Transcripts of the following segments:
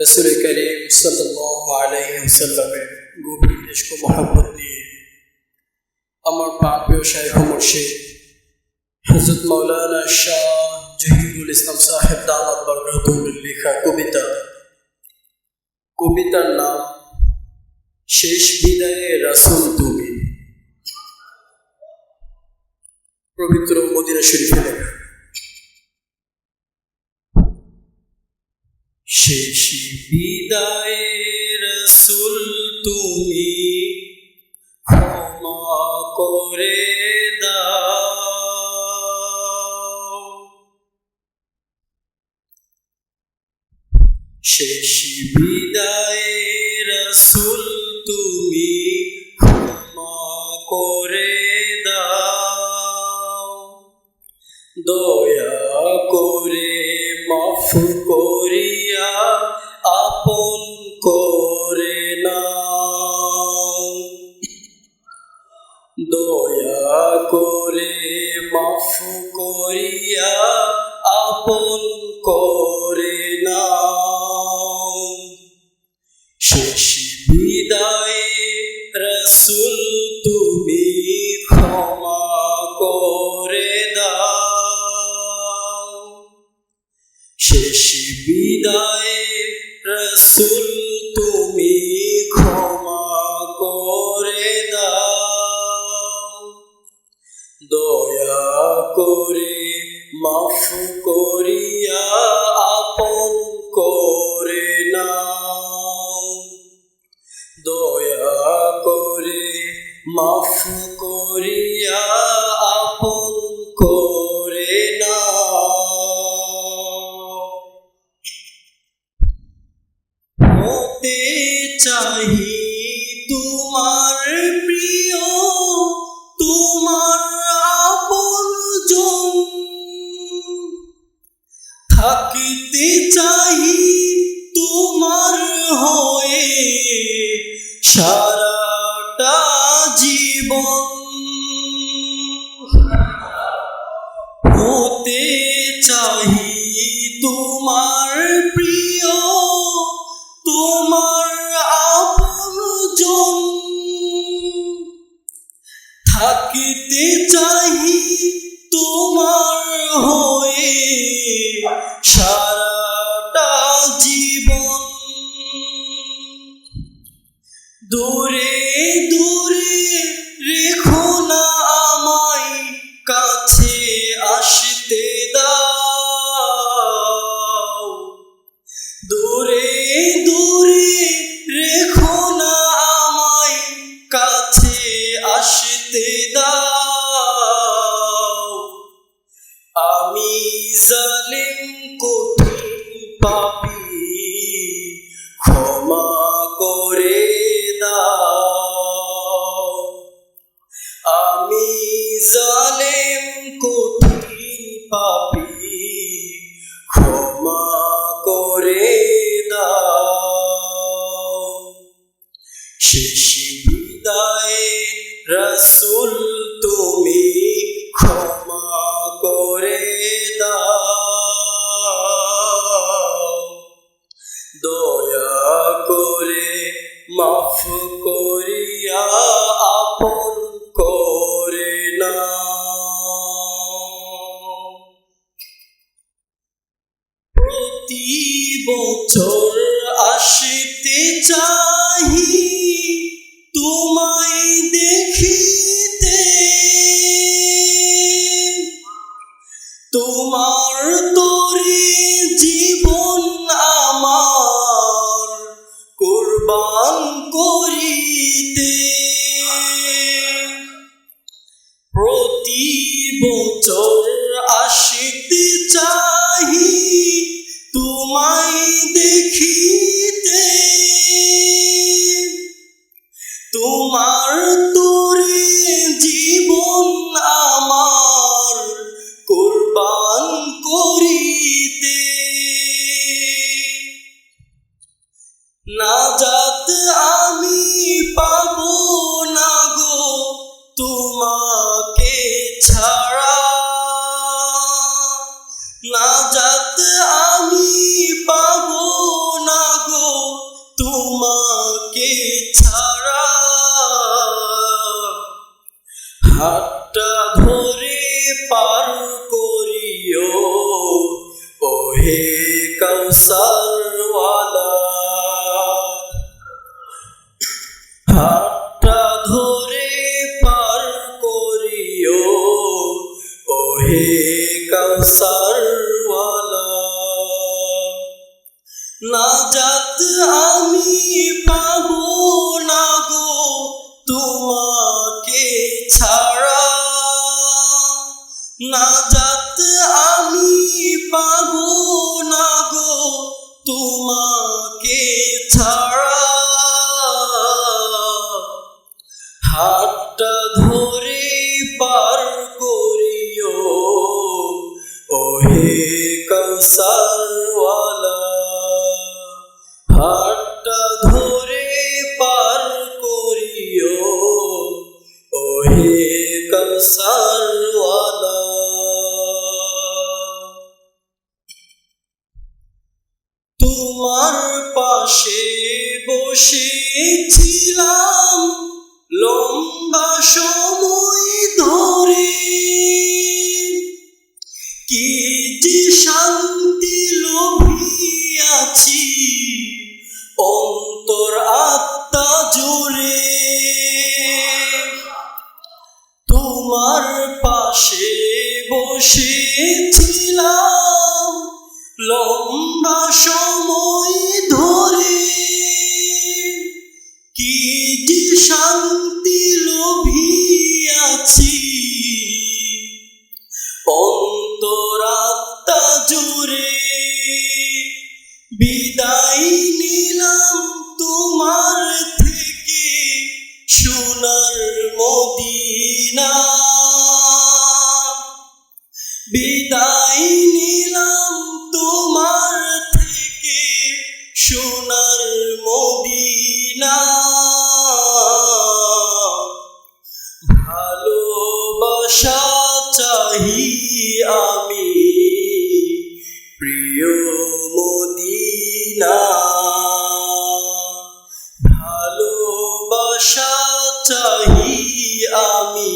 रसूल करीम सल्लल्लाहु अलैहि वसल्लमेर गभीर इश्क मोहब्बत निये আমার প্রাণপ্রিয় শাইখ মুর্শিদ হযরত মাওলানা শাহ জহিরুল ইসলাম সাহেব দামাত বরকাতুহুর লেখা কবিতার নাম শেষ বিদায়ে রাসূল তুমি। পবিত্র মদিনা শরীফে লেখা। শেষ বিদায়ে রাসূল তুমি, ক্ষমা করে দাও। শেষ বিদায়ে রাসূল তুমি, ক্ষমা করে দাও। দয়া করে মাফ করিয়া আপন করে নাও। দয়া করে মাফ করিয়া আপন করে নাও। শেষ বিদায়ে রাসূল তুমি, ক্ষমা করে দাও। শেষ বিদায়ে রাসূল তুমি, ক্ষমা করে দাও। দয়া করে মাফ করিয়া আপন করে নাও। দয়া করে মাফ করিয়া আপন করে নাও। হতে চাহি তোমার প্রিয়, তোমার আপনজন। থাকিতে চাহি তোমার হয়ে সারাটা জীবন। হতে চাহি তোমার প্রিয়, তোমার আপনজন। থাকিতে চাহি তোমার হয়ে সারাটা জীবন। দূরে দূরে রেখো না আমায়, কাছে আসতে দাও। দূরে দূরে রেখো না আমায়, কাছে আসতে দাও। আমি জালিম কঠিন পাপী, ক্ষমা করে দাও। আমি জালিম কঠিন পাপী, ক্ষমা করে দাও। শেষ বিদায়ে রাসূল তুমি, ক্ষমা করে দাও। দয়া করে মাফ করিয়া আপন করে নাও। প্রতি বছর আসতে চাহি তোমায় দেখিতে। তোমার তরে জীবন আমার কুরবান করিতে। প্রতি বছর আসতে চাহি তোমায় দেখিতে। তোমার তরে জীবন আমার কুরবান করিতে। নাজাত আমি পাবো না গো তোমাকে ছাড়া। নাজাত আমি পাবো না গো কাউসারওয়ালা, হাতটা ধরে পার করিও ওহে কাউসারওয়ালা। নাজাত আমি পাবো না গো তোমাকে ছাড়া, নাজাত আমি পাবো না গো তোমাকে ছাড়া। হাতটা ধরে পার করিও ওহে কাউসারওয়ালা, হাতটা ধরে পার করিও ওহে কাউসারওয়ালা। তোমার পাশে বসেছিলাম লম্বা সময় ধরে, কি যে শান্তি লোভিয়াছি অন্তর আত্মা জুড়ে। তোমার পাশে বসেছিলাম লম্বা সময় ধরে, কি যে শান্তি লোভিয়াছি অন্তরাত্মা জুড়ে। বিদায় নিলাম তোমার থেকে সোনার মদিনা, বিদায় নিলাম তোমার থেকে সোনার মদিনা। ভালোবাসা চাহি আমি প্রিয় মদিনা, ভালোবাসা চাহি আমি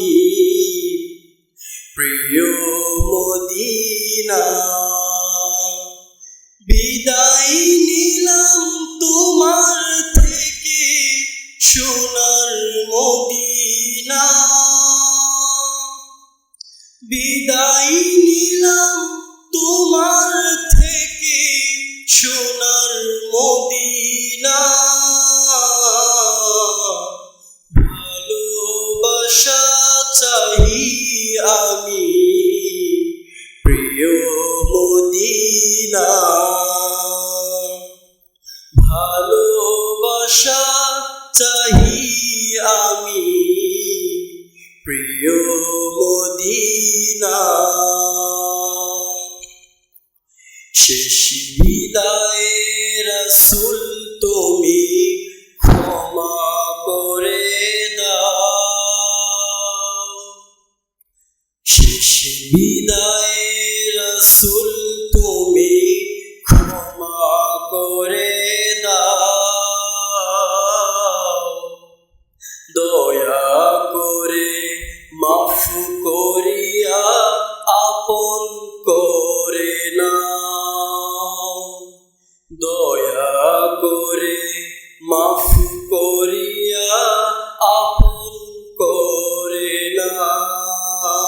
প্রিয় মদিনা। বিদায় নিলাম তোমার থেকে সোনার মদিনা, বিদায় নিলাম তোমার থেকে সোনার মদিনা। ভালোবাসা চাহি আমি প্রিয় মদিনা, ভালোবাসা চাহি আমি প্রিয় মদিনা। শেষ বিদায়ে রাসূল তুমি ক্ষমা করে দাও, শেষ বিদায়ে রাসূল তুমি ক্ষমা করে দাও। দয়া করে মাফ করিয়া আপন করে নাও, দয়া করে মাফ করিয়া আপন করে নাও,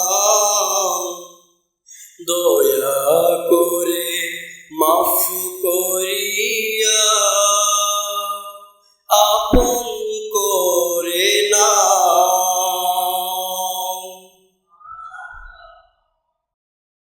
দয়া করে মাফ করিয়া